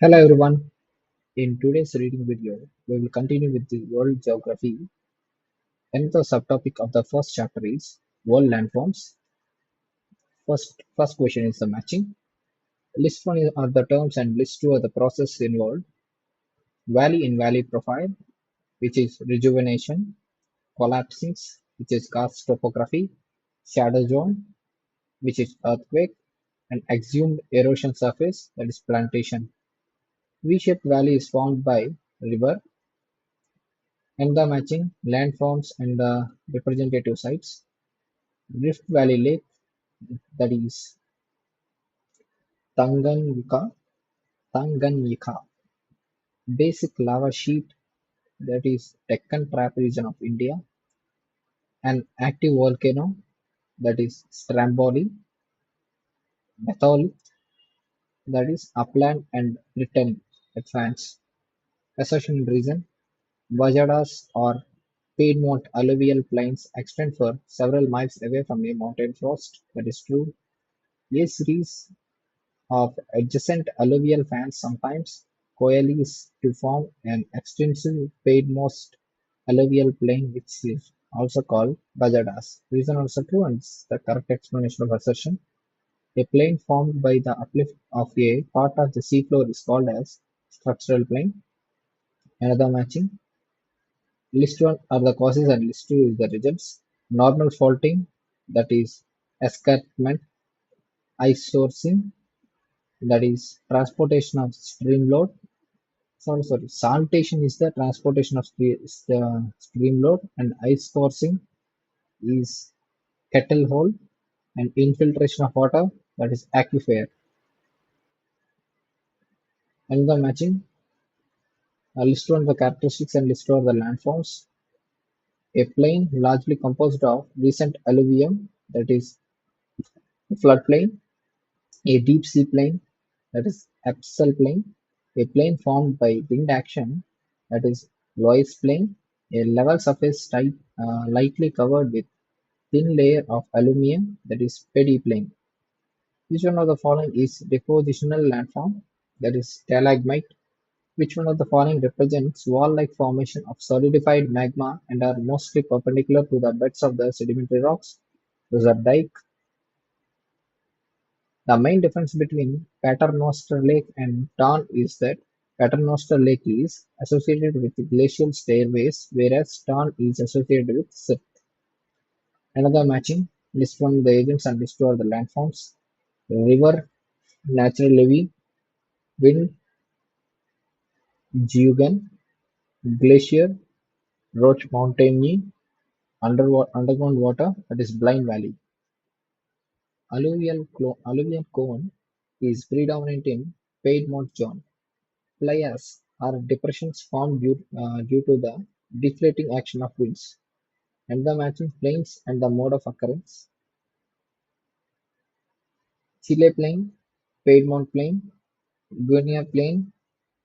Hello everyone. In today's reading video, we will continue with the world geography. And the subtopic of the first chapter is world landforms. First question is the matching. List one are the terms and list two are the process involved. Valley in valley profile, which is rejuvenation. Collapsing, which is karst topography. Shadow zone, which is earthquake. And exhumed erosion surface, that is plantation. V-shaped valley is formed by river and the matching landforms and the representative sites. Rift Valley Lake, that is Tanganyika, Tanganyika. Basic lava sheet, that is Deccan Trap region of India. An active volcano, that is Stromboli. Batholith, that is upland and Brittany, France. Assertion reason, Vajadas or Piedmont alluvial plains extend for several miles away from a mountain frost, that is true. A series of adjacent alluvial fans sometimes coalesce to form an extensive piedmont alluvial plain which is also called Bajadas. Reason also true and it's the correct explanation of assertion. A plain formed by the uplift of a part of the seafloor is called as structural plain. Another matching. List 1 are the causes and list 2 is the results. Normal faulting, that is escarpment, ice sourcing, that is transportation of stream load. Sorry. Saltation is the transportation of the stream load, and ice coursing is kettle hole, and infiltration of water, that is aquifer. And the matching, list one the characteristics and list two the landforms. A plain largely composed of recent alluvium, that is floodplain. A deep sea plain, that is abyssal plain. A plain formed by wind action, that is Loess plain. A level surface lightly covered with thin layer of aluminium, that is peneplain. Which one of the following is depositional landform, that is stalagmite? Which one of the following represents wall-like formation of solidified magma and are mostly perpendicular to the beds of the sedimentary rocks? Those are dike. The main difference between Paternoster Lake and Tarn is that Paternoster Lake is associated with glacial stairways, whereas Tarn is associated with silt. Another matching, list one the agents and list two are the landforms. River, natural levee, wind, geoghan, glacier, roche montagne, underground water, that is Blind Valley. Alluvial cone is predominant in Piedmont zone. Playas are depressions formed due to the deflating action of winds. And the matching plains and the mode of occurrence. Chile plain, Piedmont plain, Guinea plain,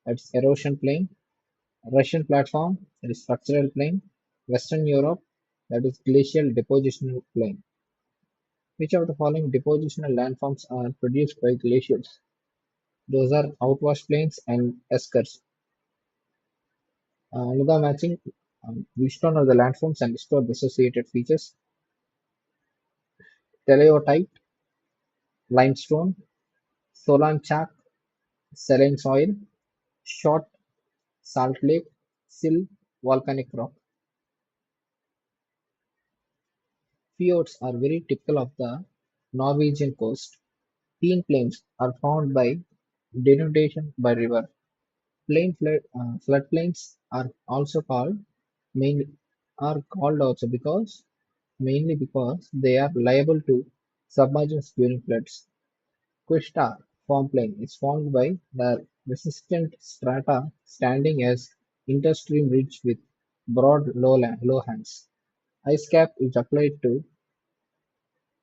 that's erosion plain, Russian platform, that is structural plain, Western Europe, that is glacial depositional plain. Which of the following depositional landforms are produced by glaciers? Those are outwash plains and eskers. Another matching, which one are the landforms and list of the associated features? Teleotite, limestone, solan chalk, saline soil, short salt lake, sill, volcanic rock. Fjords are very typical of the Norwegian coast. Plains are formed by denudation by river. Floodplains are also mainly called also because mainly because they are liable to submergence during floods. Quista form plain is formed by the resistant strata standing as interstream ridge with broad lowlands. Ice cap is applied to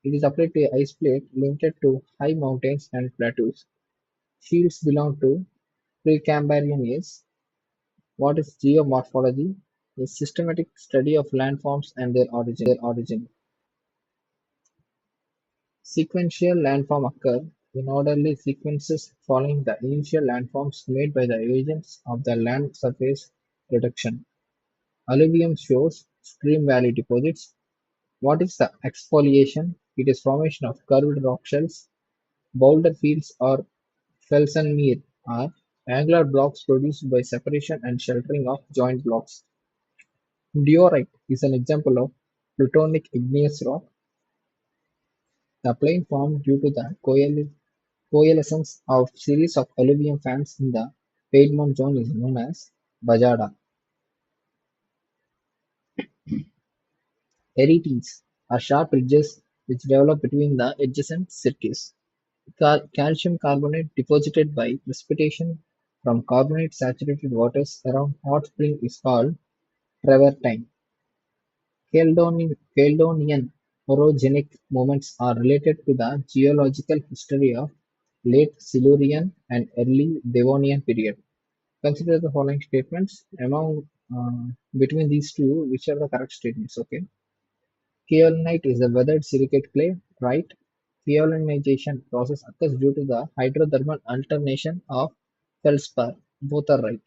It is applied to a ice plate limited to high mountains and plateaus. Shields belong to Precambrian age. What is geomorphology? A systematic study of landforms and their origin. Sequential landform occur in orderly sequences following the initial landforms made by the agents of the land surface reduction. Alluvium shows stream valley deposits. What is the exfoliation? It is formation of curved rock shells. Boulder fields or felsenmeer are angular blocks produced by separation and sheltering of joint blocks. Diorite is an example of plutonic igneous rock. The plain formed due to the coalescence of series of alluvium fans in the Piedmont zone is known as Bajada. Erites are sharp ridges which develop between the adjacent cirques. Calcium carbonate deposited by precipitation from carbonate-saturated waters around hot spring is called travertine. Caledonian orogenic movements are related to the geological history of late Silurian and early Devonian period. Consider the following statements. Between these two, which are the correct statements? Okay. Kaolinite is a weathered silicate clay, right? Kaolinization process occurs due to the hydrothermal alternation of feldspar. Both are right.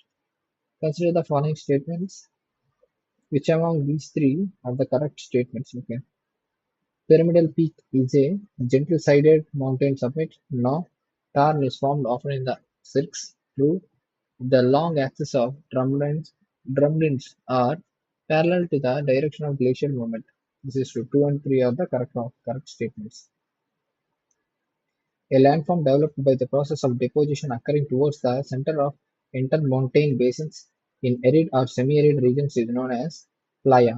Consider the following statements. Which among these three are the correct statements? Okay. Pyramidal Peak is a gentle-sided mountain summit. No, tarn is formed often in the cirques. True, the long axis of drumlins are parallel to the direction of glacial movement. This is true. 2 and 3 are the correct statements. A landform developed by the process of deposition occurring towards the center of intermontane basins in arid or semi-arid regions is known as playa.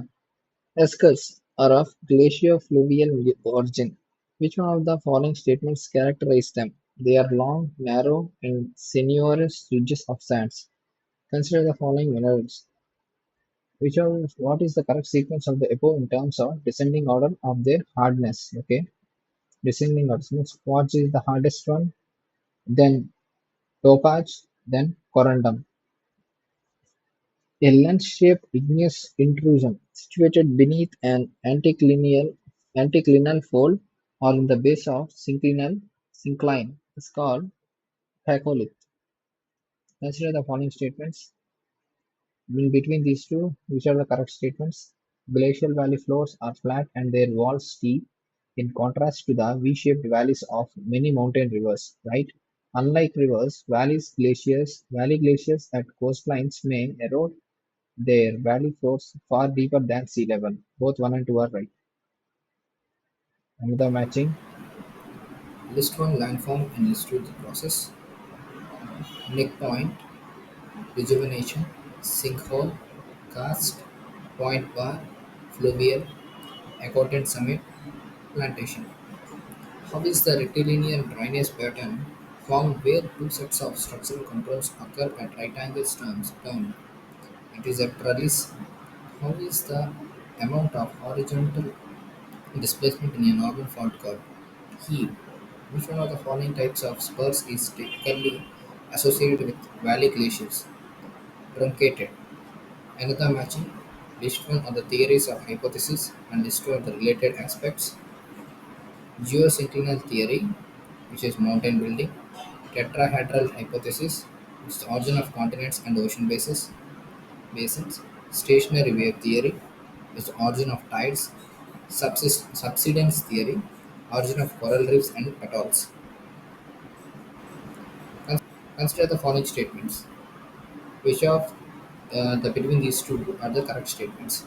Eskers are of glaciofluvial origin. Which one of the following statements characterize them? They are long, narrow, and sinuous ridges of sands. Consider the following minerals. What is the correct sequence of the above in terms of descending order of their hardness? Okay, descending order means quartz is the hardest one, then topaz, then corundum. A lens-shaped igneous intrusion situated beneath an anticlinal fold or in the base of syncline is called pacholith. Consider the following statements. In between these two, which are the correct statements? Glacial valley floors are flat and their walls steep, in contrast to the V-shaped valleys of many mountain rivers, right? Unlike rivers, valley glaciers at coastlines may erode their valley floors far deeper than sea level. Both 1 and 2 are right. Another matching. List one landform and illustrate the process. Neck point, rejuvenation, sinkhole, karst, point bar, fluvial, accotant summit, plantation. How is the rectilinear drainage pattern formed where two sets of structural controls occur at right angles termed? It is a trellis. How is the amount of horizontal displacement in a normal fault curve? Heave. Which one of the following types of spurs is typically associated with valley glaciers? Truncated. Another matching. List one of the theories of hypothesis and list two of the related aspects. Geosynclinal theory, which is mountain building. Tetrahedral hypothesis, which is the origin of continents and ocean basins. Stationary wave theory, which is the origin of tides. Subsidence theory, origin of coral reefs and atolls. Consider the following statements. Which of the between these two are the correct statements?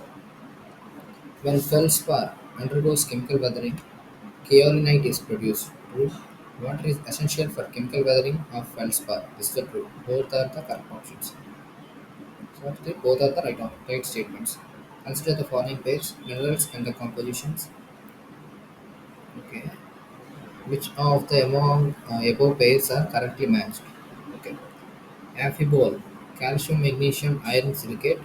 When feldspar undergoes chemical weathering, kaolinite is produced. True. Water is essential for chemical weathering of feldspar. This is the true. Both are the correct options. So both are the right statements. Consider the following page: minerals and the compositions. Okay. Which of the among above pairs are correctly matched? Okay. Amphibole, calcium, magnesium, iron silicate,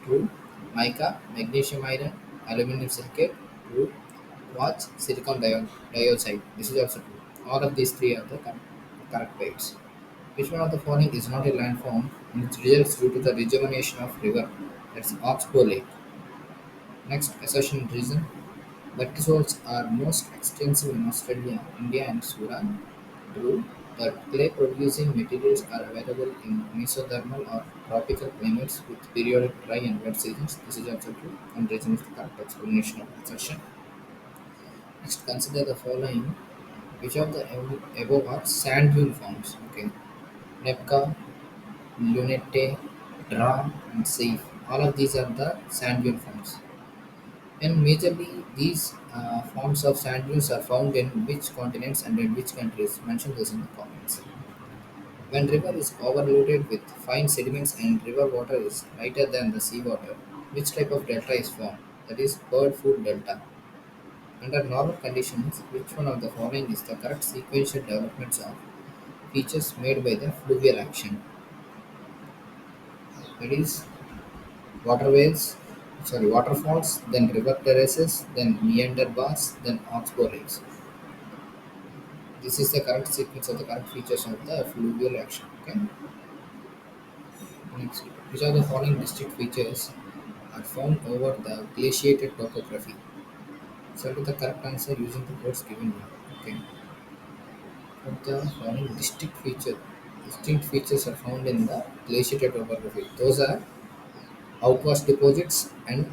true. Mica, magnesium iron, aluminum silicate, true. Quartz, dioxide, this is also true. All of these three are the correct pairs. Which one of the following is not a landform and its results due to the rejuvenation of river? That's Oxbow Lake. Next, assertion reason. Vertisols are most extensive in Australia, India, and Sudan. True that clay-producing materials are available in mesothermal or tropical climates with periodic dry and wet seasons. This is also true, and reason is the correct explanation of the assertion. Next, consider the following. Which of the above are sand dune forms? Okay, Nepca, Lunete, Dra, and Seif. All of these are the sand dune forms. And majorly, these forms of sand dunes are found in which continents and in which countries? Mention those in the comments. When river is overloaded with fine sediments and river water is lighter than the seawater, which type of delta is formed? That is bird food delta. Under normal conditions, which one of the following is the correct sequential developments of features made by the fluvial action? That is waterfalls, then river terraces, then meander bars, then oxbow lakes. This is the correct sequence of the correct features of the fluvial action. Okay. Next, which of the following distinct features are found over the glaciated topography? Select the correct answer using the codes given below. Okay. Of the following distinct features are found in the glaciated topography. Those are outwash deposits and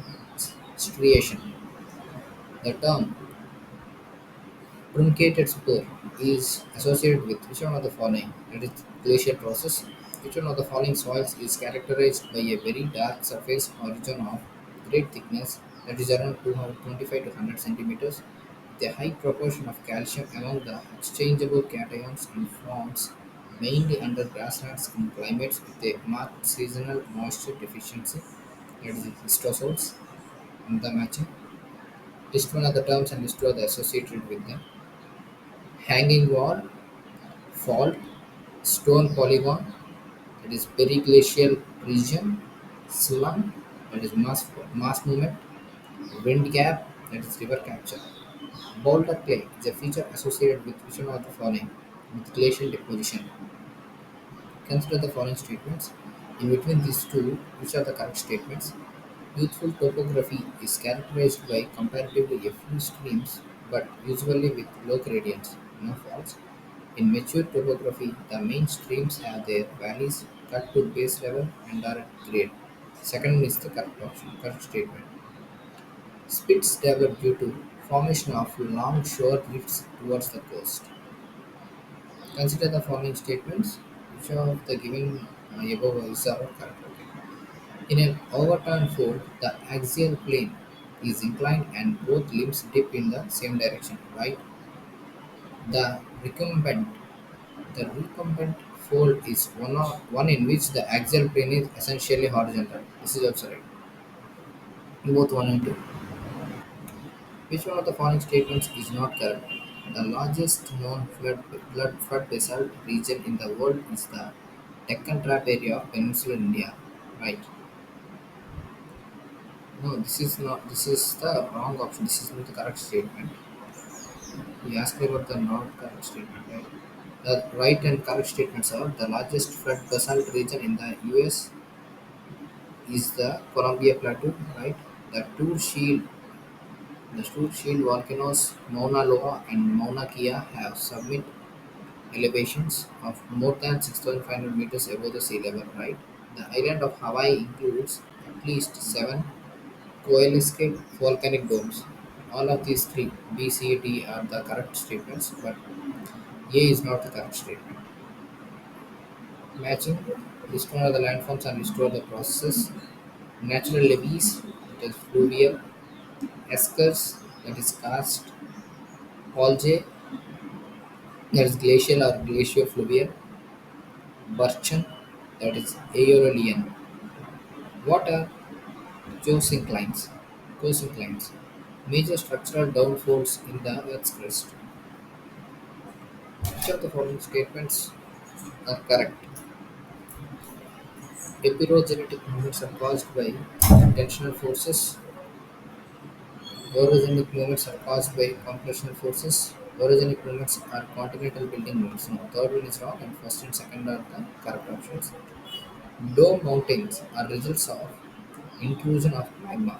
striation. The term truncated spur is associated with which one of the following? That is glacial process. Which one of the following soils is characterized by a very dark surface origin of great thickness, that is around 225 to 100 centimeters, with a high proportion of calcium among the exchangeable cations and forms mainly under grasslands in climates with a marked seasonal moisture deficiency, that is histosols, and the matching. List one of the terms and list two of the associated with them. Hanging wall, fault, stone polygon, that is periglacial region, slump, that is mass movement, wind gap, that is river capture. Boulder clay is a feature associated with which one of the following? With glacial deposition. Consider the following statements. In between these two, which are the correct statements? Youthful topography is characterized by comparatively a few streams, but usually with low gradients. No false. In mature topography, the main streams have their valleys cut to base level and are at grade. Second is the correct option, correct statement. Spits develop due to formation of long shore drifts towards the coast. Consider the following statements. Which of the given above is our correct? Okay. In an overturned fold, the axial plane is inclined and both limbs dip in the same direction, right? The recumbent The recumbent fold is one in which the axial plane is essentially horizontal. This is also right. In both 1 and 2. Which one of the following statements is not correct? The largest known flood basalt region in the world is the Deccan Trap area of peninsular India. Right. No, this is not. This is the wrong option. This is not the correct statement. You asked me about the not correct statement, right? The right and correct statements are the largest flood basalt region in the US is the Columbia Plateau, right? The two shield volcanoes Mauna Loa and Mauna Kea have summit elevations of more than 6,500 meters above the sea level, right? The island of Hawaii includes at least seven coalescent volcanic domes. All of these three, B, C, D, are the correct statements, but A is not the correct statement. Matching, list one of the landforms and restore the processes. Natural levees, that is fluvial. Eskers, that is karst. Polje, that is glacial or glaciofluvial. Birchen, that is aeolian. What are geosynclines? Cosynclines, major structural downfalls in the Earth's crust. Which of the following statements are correct? Epirogenetic movements are caused by tensional forces. Orogenic movements are caused by compressional forces. Orogenic movements are continental building movements. No, third one is wrong, and first and second are the correct options. Low mountains are results of intrusion of magma.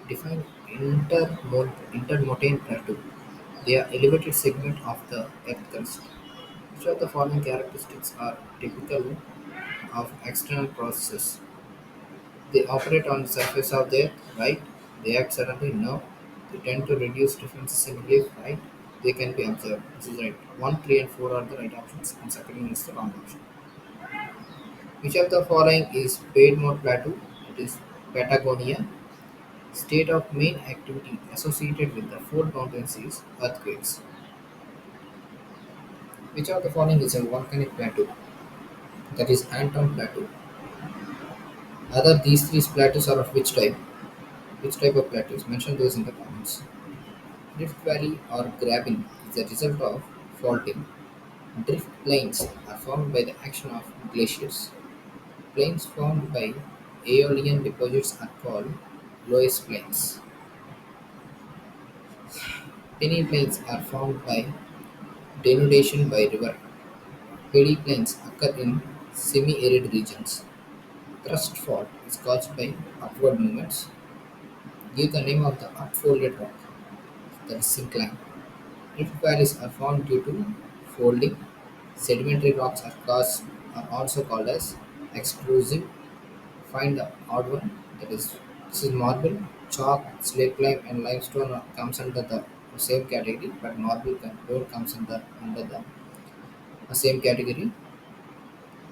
Define intermontane plateau. They are elevated segment of the earth crust. Which of the following characteristics are typical of external processes? They operate on the surface of the earth, right? They act suddenly, no. They tend to reduce differences in relief, right? They can be observed. This is right. 1, 3, and 4 are the right options, and second one is the wrong option. Which of the following is Piedmont Plateau? It is Patagonia. State of main activity associated with the fold mountains is earthquakes. Which of the following is a volcanic plateau? That is Anton Plateau. Other these three plateaus are of which type? Which type of plateaus? Mention those in the comments. Drift valley or graben is the result of faulting. Drift plains are formed by the action of glaciers. Plains formed by aeolian deposits are called loess plains. Peneplains are formed by denudation by river. Peneplains occur in semi-arid regions. Thrust fault is caused by upward movements. Give the name of the upfolded rock, that is syncline. Rift valleys are formed due to folding. Sedimentary rocks are also called as extrusive. Find the odd one, that is this is marble, chalk, slate lime, and limestone comes under the same category, but marble don't comes under the same category.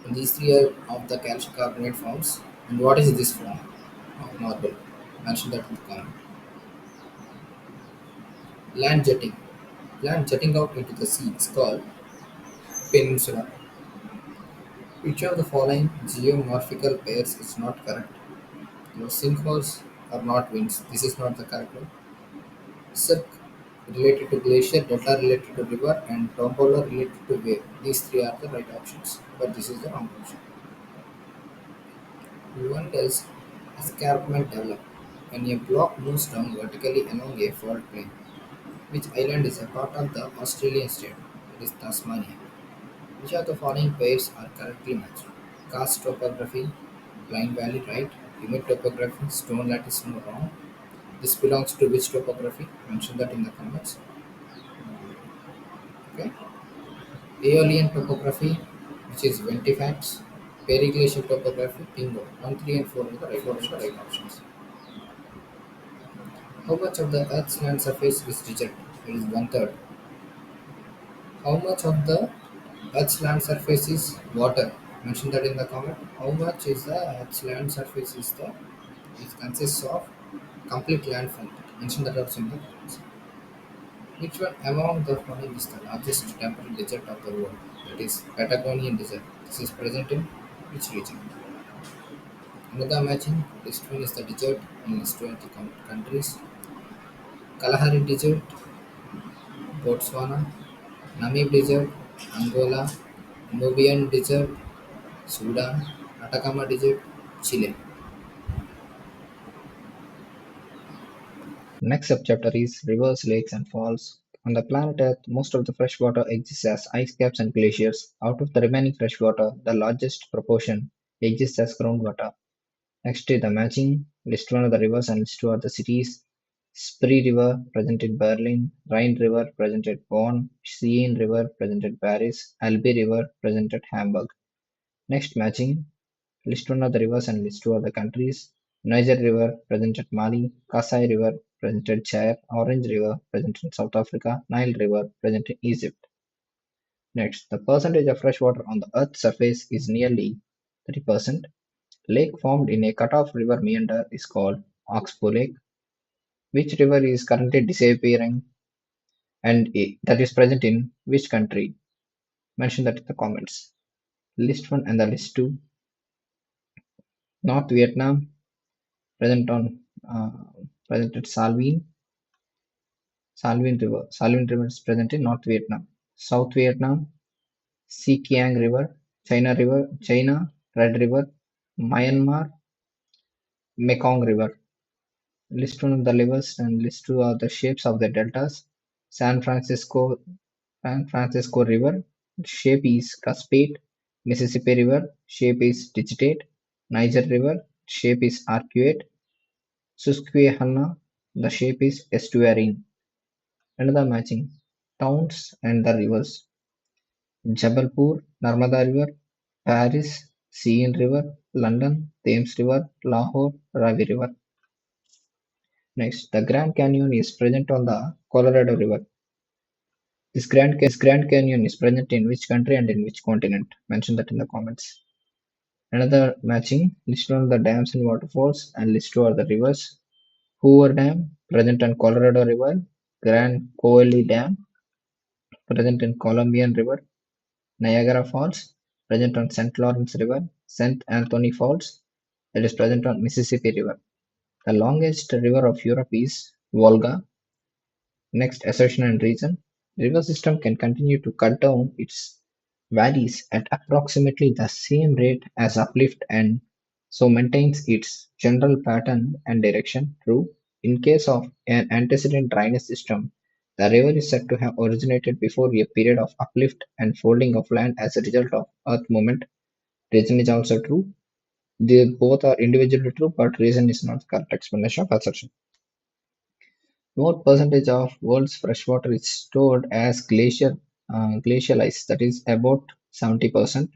And these three are of the calcium carbonate forms. And what is this form of marble? Mention that in the comment. Land jetting. Land jutting out into the sea is called peninsula. Which of the following geomorphical pairs is not correct? Your sinkholes are not winds. This is not the correct one. Cirque related to glacier, delta related to river, and tombola related to wave. These three are the right options, but this is the wrong option. When does escarpment develop? When a block moves down vertically along a fault plane. Which island is a part of the Australian state? It is Tasmania. Which of the following pairs are correctly matched? Karst topography, Blind Valley right, humid topography, stone lattice no wrong. This belongs to which topography? Mention that in the comments. Okay. Aeolian topography, which is Ventifacts. Periglacial topography, Pingo. 1, 3, and 4 are the right options. How much of the Earth's land surface is desert? It is one third. How much of the Earth's land surface is water? Mention that in the comment. How much is the Earth's land surface is the it consists of complete landform. Mention that also in the comments. Which one among the following is the largest temperate desert of the world? That is Patagonian desert. This is present in which region? Another matching. List one is the desert and list two are the countries. Kalahari desert, Botswana. Namib desert, Angola. Nubian desert, Sudan. Atacama desert, Chile. Next subchapter is rivers, lakes, and falls. On the planet Earth, most of the fresh water exists as ice caps and glaciers. Out of the remaining fresh water, the largest proportion exists as groundwater. Next is the matching. List one of the rivers and list two of the cities. Spree River, present in Berlin. Rhine River, present at Bonn. Seine River, present at Paris. Elbe River, present at Hamburg. Next matching. List one of the rivers and list two of the countries. Niger River, present at Mali. Kasai River, present at Chad. Orange River, present in South Africa. Nile River, present in Egypt. Next, the percentage of fresh water on the Earth's surface is nearly 30%. Lake formed in a cut-off river meander is called Oxbow Lake. Which river is currently disappearing and that is present in which country? Mention that in the comments. List 1 and the list 2. North Vietnam, present on uh, present at Salween River. Salween River is present in North Vietnam. South Vietnam, Sikiang River, China, Red River, Myanmar, Mekong River. List one of the rivers and list two of the shapes of the deltas. San Francisco San Francisco River, shape is cuspate. Mississippi River, shape is digitate. Niger River, shape is arcuate. Susquehanna, the shape is estuarine. Another matching. Towns and the rivers. Jabalpur, Narmada River; Paris, Seine River; London, Thames River; Lahore, Ravi River. Next, the Grand Canyon is present on the Colorado River. This Grand Canyon is present in which country and in which continent? Mention that in the comments. Another matching, list on the dams and waterfalls and list two are the rivers. Hoover Dam, present on Colorado River. Grand Coulee Dam, present in Columbian River. Niagara Falls, present on St. Lawrence River. St. Anthony Falls, that is present on Mississippi River. The longest river of Europe is Volga. Next, assertion and reason. The river system can continue to cut down its valleys at approximately the same rate as uplift and so maintains its general pattern and direction. True. In case of an antecedent drainage system, the river is said to have originated before a period of uplift and folding of land as a result of earth movement. Reason is also true. They both are individually true, but reason is not the correct explanation of assertion. What percentage of world's freshwater is stored as glacial ice? That is about 70%.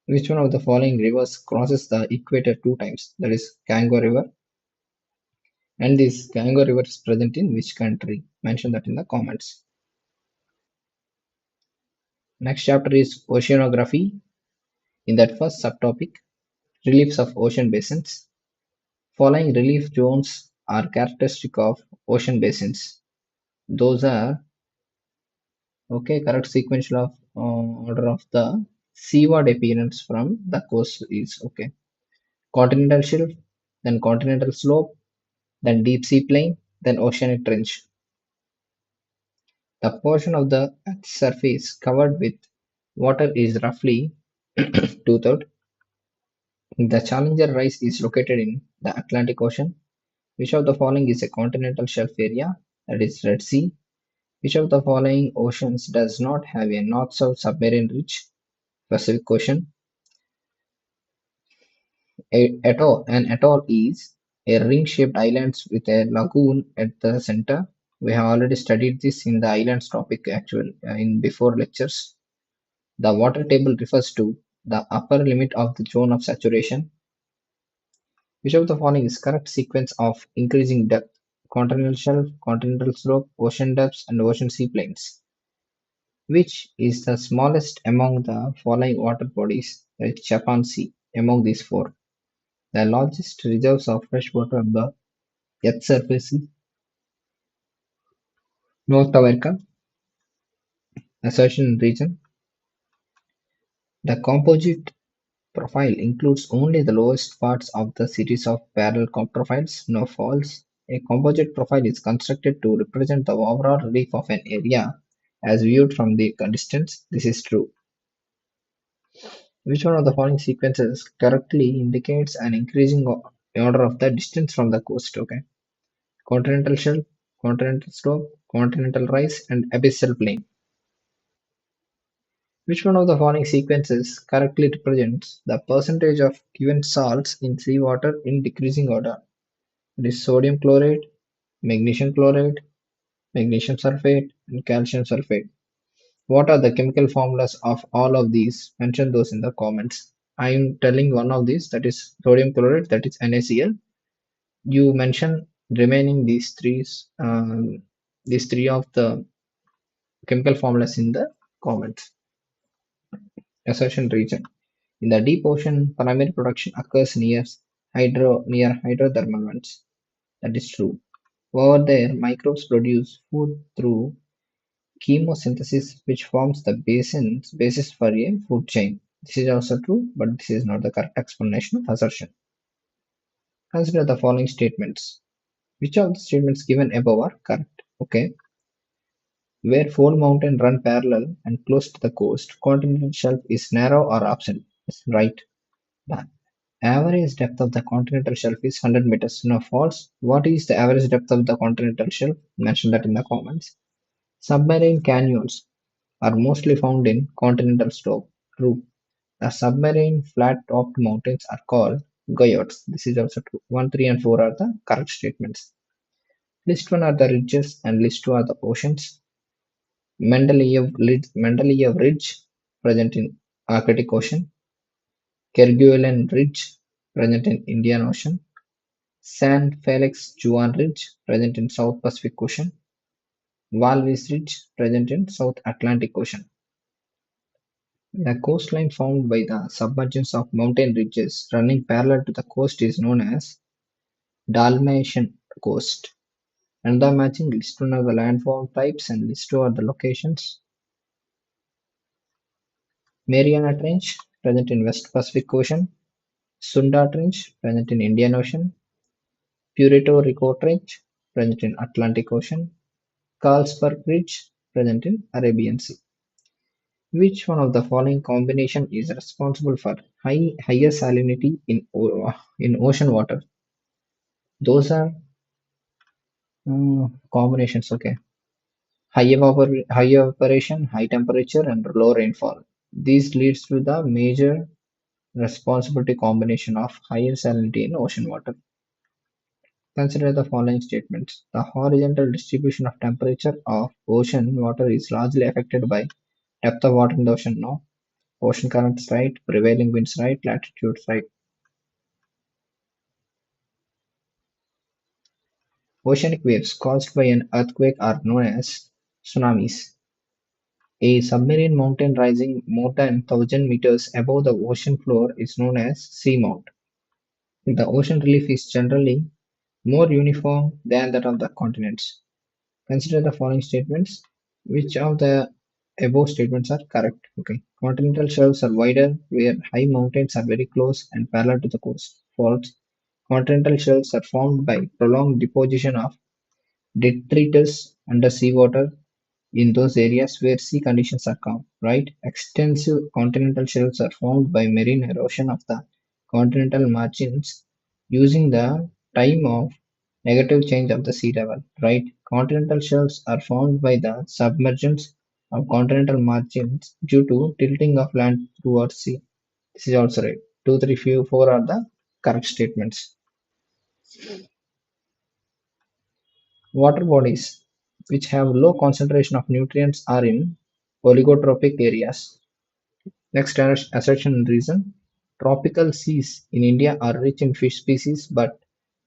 Which one of the following rivers crosses the equator two times? That is Congo River. And this Congo River is present in which country? Mention that in the comments. Next chapter is oceanography. In that first subtopic, reliefs of ocean basins. Following relief zones are characteristic of ocean basins. Those are okay, correct sequential of order of the seaward appearance from the coast is okay. Continental shelf, then continental slope, then deep sea plain, then oceanic trench. The portion of the Earth's surface covered with water is roughly two-thirds. The Challenger Rise is located in the Atlantic Ocean. Which of the following is a continental shelf area? That is Red Sea. Which of the following oceans does not have a north-south submarine ridge? Pacific Ocean. An atoll is a ring-shaped island with a lagoon at the center. We have already studied this in the islands topic in before lectures. The water table refers to the upper limit of the zone of saturation. Which of the following is correct sequence of increasing depth? Continental shelf, continental slope, ocean depths, and ocean sea plains. Which is the smallest among the following water bodies? The Japan Sea among these four. The largest reserves of fresh water on the Earth's surface is North America. Assertion region. The composite profile includes only the lowest parts of the series of parallel profiles, no false. A composite profile is constructed to represent the overall relief of an area as viewed from the distance. This is true. Which one of the following sequences correctly indicates an increasing order of the distance from the coast? Okay. Continental shelf, continental slope, continental rise, and abyssal plain. Which one of the following sequences correctly represents the percentage of given salts in seawater in decreasing order? It is sodium chloride, magnesium chloride, magnesium sulfate, and calcium sulfate. What are the chemical formulas of all of these? Mention those in the comments. I am telling one of these, that is sodium chloride, that is NaCl. You mention remaining these three of the chemical formulas in the comments. Assertion region. In the deep ocean, primary production occurs near hydrothermal vents. That is true. Over there, microbes produce food through chemosynthesis, which forms the basis for a food chain. This is also true, but this is not the correct explanation of assertion. Consider the following statements. Which of the statements given above are correct? Okay. Where fold mountains run parallel and close to the coast, continental shelf is narrow or absent. Yes, right. The average depth of the continental shelf is 100 meters. No, false. What is the average depth of the continental shelf? Mention that in the comments. Submarine canyons are mostly found in continental slope. True. The submarine flat-topped mountains are called goyots. This is also true. 1, 3, and 4 are the correct statements. List 1 are the ridges and list 2 are the oceans. Mendeleev Ridge, present in Arctic Ocean. Kerguelen Ridge, present in Indian Ocean. San Felix Juan Ridge, present in South Pacific Ocean. Walvis Ridge, present in South Atlantic Ocean. The coastline formed by the submergence of mountain ridges running parallel to the coast is known as Dalmatian Coast. And the matching list one are the landform types and list two are the locations. Mariana Trench, present in West Pacific Ocean. Sunda Trench, present in Indian Ocean. Puerto Rico Trench, present in Atlantic Ocean. Carlsberg Ridge, present in Arabian Sea. Which one of the following combination is responsible for higher salinity in ocean water? Those are combinations. Okay, high evaporation, high temperature, and low rainfall. This leads to the major responsibility combination of higher salinity in ocean water. Consider the following statements. The horizontal distribution of temperature of ocean water is largely affected by depth of water in the ocean. No. Ocean currents right, prevailing winds right, latitudes right. Oceanic waves caused by an earthquake are known as tsunamis. A submarine mountain rising more than 1,000 meters above the ocean floor is known as seamount. The ocean relief is generally more uniform than that of the continents. Consider the following statements. Which of the above statements are correct? Okay. Continental shelves are wider where high mountains are very close and parallel to the coast. False. Continental shelves are formed by prolonged deposition of detritus under seawater in those areas where sea conditions are calm, right? Extensive continental shelves are formed by marine erosion of the continental margins using the time of negative change of the sea level, right? Continental shelves are formed by the submergence of continental margins due to tilting of land towards sea. This is also right. 2, 3, 4 are the correct statements. Water bodies which have low concentration of nutrients are in oligotrophic areas. Next assertion and reason. Tropical seas in India are rich in fish species, but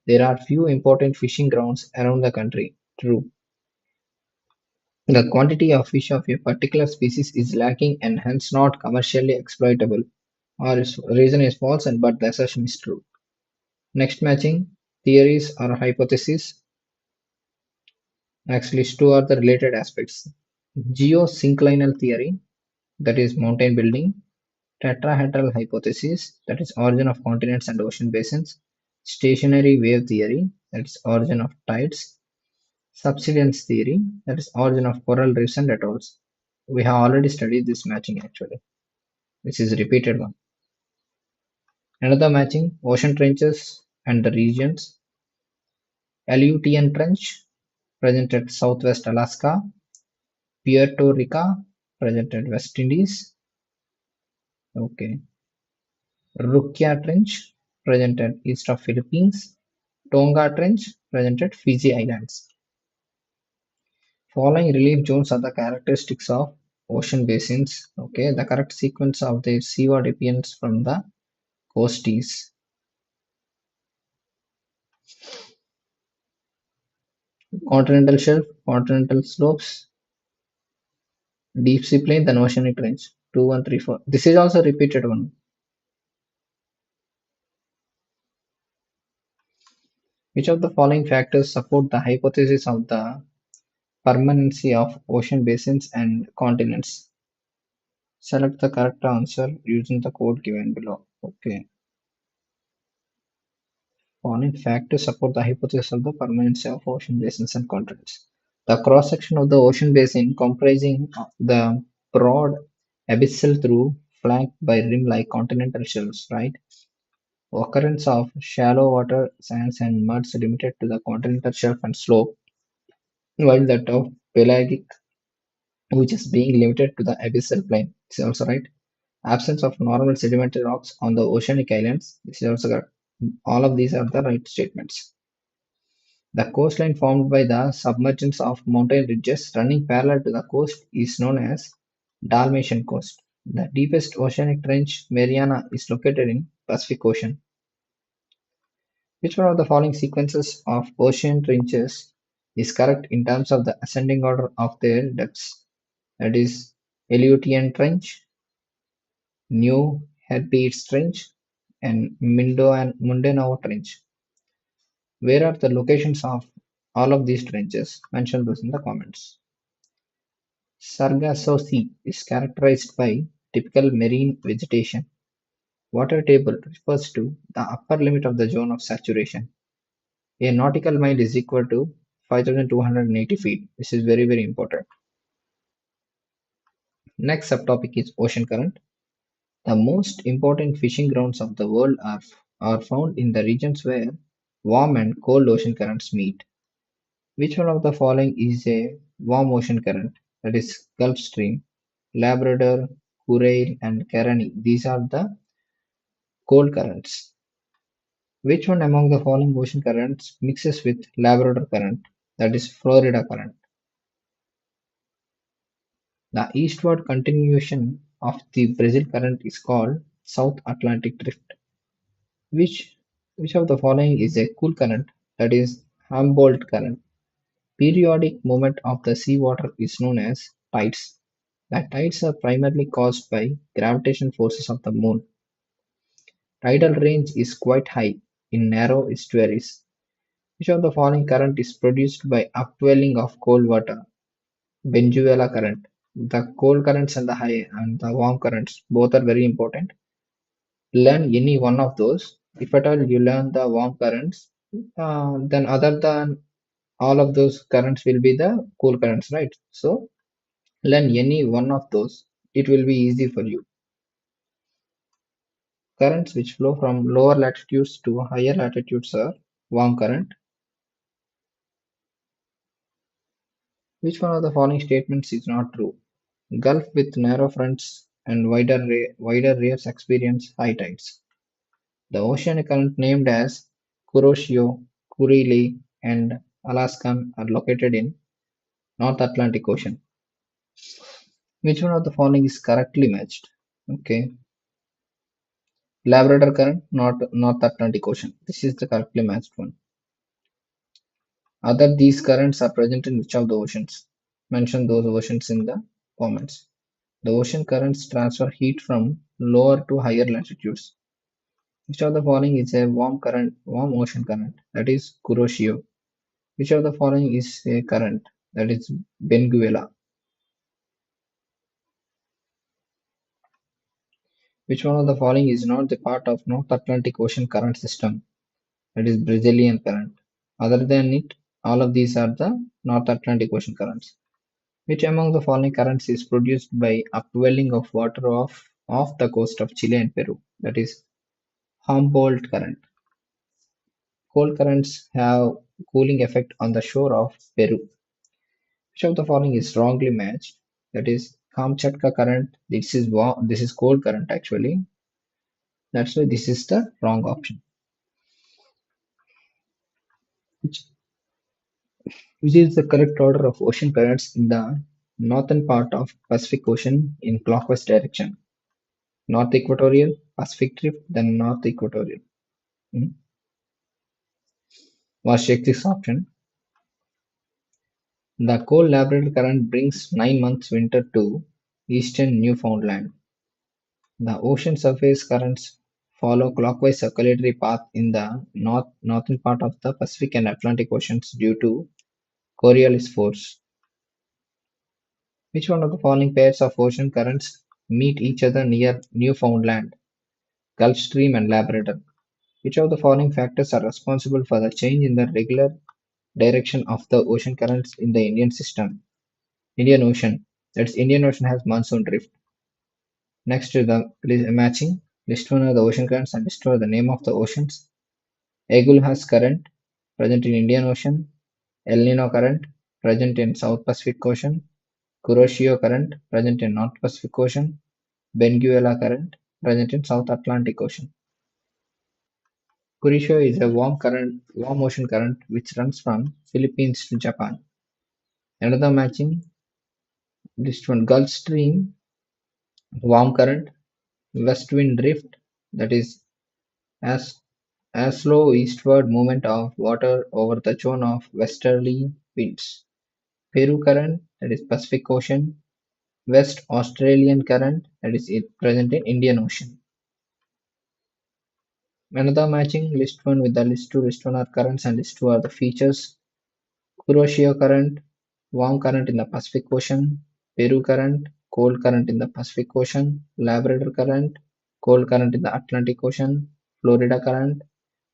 there are few important fishing grounds around the country. True. The quantity of fish of a particular species is lacking and hence not commercially exploitable. Reason is false and but the assertion is true. Next matching theories or hypotheses. Next list two are the related aspects. Geosynclinal theory, that is mountain building. Tetrahedral hypothesis, that is origin of continents and ocean basins. Stationary wave theory, that is origin of tides. Subsidence theory, that is origin of coral reefs and atolls. We have already studied this matching actually. This is repeated one. Another matching, ocean trenches and the regions. Aleutian Trench, present at southwest Alaska. Puerto Rico, present at West Indies. Okay. Rukia Trench, present at east of Philippines. Tonga Trench, present at Fiji Islands. Following relief zones are the characteristics of ocean basins. Okay, the correct sequence of the seaward appearance from the coast is continental shelf, continental slopes, deep sea plain, then oceanic range. 2, 1, 3, 4. This is also repeated one. Which of the following factors support the hypothesis of the permanency of ocean basins and continents? Select the correct answer using the code given below. Okay. Following factors support the hypothesis of the permanency of ocean basins and continents. The cross-section of the ocean basin comprising the broad abyssal through flanked by rim-like continental shelves, right? Occurrence of shallow water sands and muds limited to the continental shelf and slope, while that of pelagic, which is being limited to the abyssal plain. This is also right. Absence of normal sedimentary rocks on the oceanic islands. This is also correct. All of these are the right statements. The coastline formed by the submergence of mountain ridges running parallel to the coast is known as Dalmatian Coast. The deepest oceanic trench, Mariana, is located in Pacific Ocean. Which one of the following sequences of ocean trenches is correct in terms of the ascending order of their depths? That is Aleutian Trench, New Hebrides Trench, and Mindanao Trench. Where are the locations of all of these trenches? Mention those in the comments. Sargasso Sea is characterized by typical marine vegetation. Water table refers to the upper limit of the zone of saturation. A nautical mile is equal to 5,280 feet. This is very, very important. Next subtopic is ocean current. The most important fishing grounds of the world are found in the regions where warm and cold ocean currents meet. Which one of the following is a warm ocean current? That is Gulf Stream, Labrador, Kurile, and Caroni. These are the cold currents. Which one among the following ocean currents mixes with Labrador current? That is Florida current. The eastward continuation of the Brazil current is called South Atlantic Drift. Which which of the following is a cool current? That is Humboldt current. Periodic movement of the seawater is known as tides. The tides are primarily caused by gravitational forces of the moon. Tidal range is quite high in narrow estuaries. Which of the following current is produced by upwelling of cold water? Venezuela current. The cold currents and the high and the warm currents both are very important. Learn any one of those. If at all you learn the warm currents, then other than all of those currents will be the cool currents, right? So learn any one of those. It will be easy for you. Currents which flow from lower latitudes to higher latitudes are warm current. Which one of the following statements is not true? Gulf with narrow fronts and wider rears experience high tides. The oceanic current named as Kuroshio, Kurile, and Alaskan are located in North Atlantic Ocean. Which one of the following is correctly matched? Okay, Labrador current, North Atlantic Ocean. This is the correctly matched one. Other these currents are present in which of the oceans? Mention those oceans in the comments. The ocean currents transfer heat from lower to higher latitudes. Which of the following is a warm ocean current? That is Kuroshio. Which of the following is a current? That is Benguela. Which one of the following is not the part of North Atlantic Ocean current system? That is Brazilian current. Other than it, all of these are the North Atlantic Ocean currents. Which among the following currents is produced by upwelling of water off the coast of Chile and Peru? That is Humboldt current. Cold currents have cooling effect on the shore of Peru. Which of the following is wrongly matched? That is Kamchatka current. This is cold current actually. That's why this is the wrong option. Which, which is the correct order of ocean currents in the northern part of Pacific Ocean in clockwise direction? North equatorial, Pacific drift, then north equatorial. Hmm. Was check this option. The cold Labrador current brings 9 months winter to eastern Newfoundland. The ocean surface currents follow clockwise circulatory path in the northern part of the Pacific and Atlantic Oceans due to Coriolis force. Which one of the following pairs of ocean currents meet each other near Newfoundland? Gulf Stream and Labrador. Which of the following factors are responsible for the change in the regular direction of the ocean currents in the Indian system? Indian Ocean. That's Indian Ocean has monsoon drift. Next to the matching, list one of the ocean currents and list one of the name of the oceans. Agulhas current, present in Indian Ocean. El Nino current, present in South Pacific Ocean. Kuroshio current, present in North Pacific Ocean. Benguela current, present in South Atlantic Ocean. Kurisho is a warm ocean current which runs from Philippines to Japan. Another matching, this one Gulf Stream warm current, west wind drift, that is as slow eastward movement of water over the zone of westerly winds. Peru current, that is Pacific Ocean. West Australian current, that is present in Indian Ocean. Another matching, list 1 with the list 2. List 1 are currents and list 2 are the features. Kuroshio current, warm current in the Pacific Ocean. Peru current, cold current in the Pacific Ocean. Labrador current, cold current in the Atlantic Ocean. Florida current,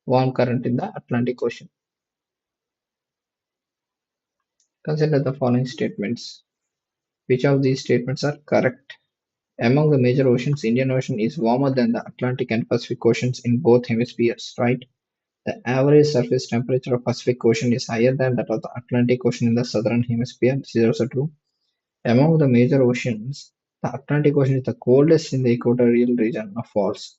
warm current in the Atlantic Ocean. Consider the following statements. Which of these statements are correct? Among the major oceans, Indian Ocean is warmer than the Atlantic and Pacific Oceans in both hemispheres, right? The average surface temperature of Pacific Ocean is higher than that of the Atlantic Ocean in the southern hemisphere. This is also true. Among the major oceans, the Atlantic Ocean is the coldest in the equatorial region of false.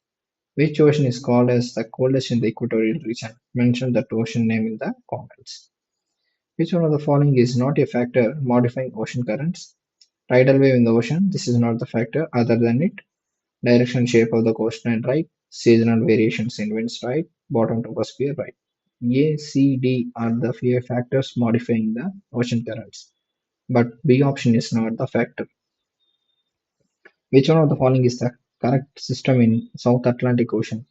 Which ocean is called as the coldest in the equatorial region? Mention that ocean name in the comments. Which one of the following is not a factor modifying ocean currents? Tidal wave in the ocean, this is not the factor other than it. Direction and shape of the coastline, right? Seasonal variations in winds, right? Bottom troposphere, right? A, C, D are the few factors modifying the ocean currents, but B option is not the factor. Which one of the following is the correct system in South Atlantic Ocean?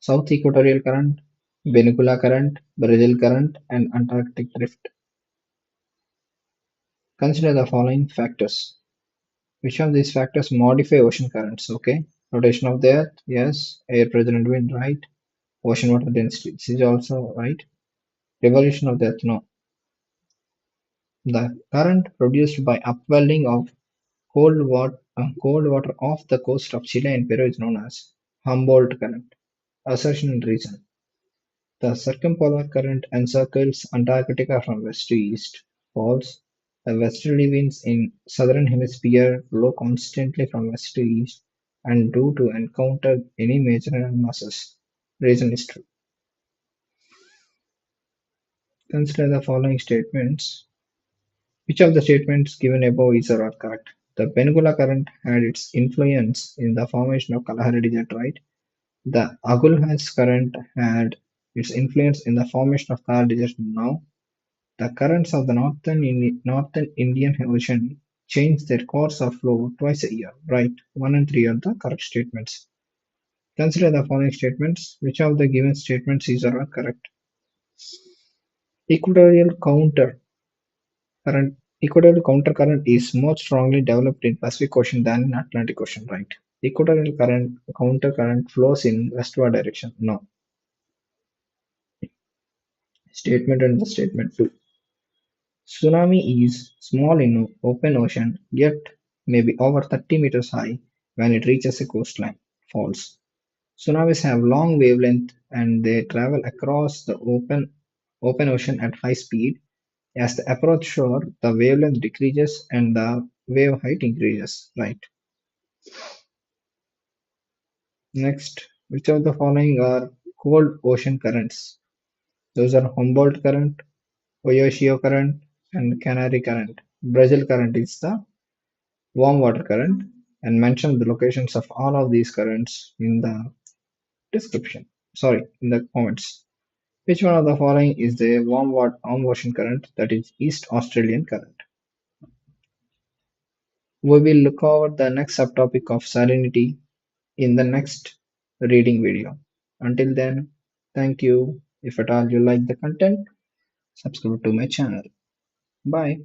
South Equatorial Current, Benicula Current, Brazil Current, and Antarctic Drift. Consider the following factors. Which of these factors modify ocean currents? Okay, rotation of the Earth, yes. Air pressure and wind, right. Ocean water density, this is also right. Revolution of the Earth, no. The current produced by upwelling of cold water off the coast of Chile and Peru is known as Humboldt current. Assertion and reason. The circumpolar current encircles Antarctica from west to east. False. The westerly winds in southern hemisphere blow constantly from west to east and due to encounter any major masses. Reason is true. Consider the following statements. Which of the statements given above is or are correct? The Peninsula current had its influence in the formation of Kalahari Desert, right? The Agulhas current had its influence in the formation of Kalahari Desert now. The currents of the northern Indian Ocean change their course of flow twice a year, right? 1 and 3 are the correct statements. Consider the following statements. Which of the given statements is or are correct? Equatorial counter current Equatorial countercurrent is more strongly developed in Pacific Ocean than in Atlantic Ocean, right? Equatorial countercurrent flows in westward direction. No. Statement and the statement 2. Tsunami is small in open ocean, yet may be over 30 meters high when it reaches a coastline. False. Tsunamis have long wavelength and they travel across the open ocean at high speed. As they approach shore, the wavelength decreases and the wave height increases. Right. Next, which of the following are cold ocean currents? Those are Humboldt current, Oyashio current, and Canary current. Brazil current is the warm water current, and mention the locations of all of these currents in the description. Sorry, in the comments. Which one of the following is the warm ocean current? That is East Australian current. We will look over the next subtopic of salinity in the next reading video. Until then, thank you. If at all you like the content, subscribe to my channel. Bye.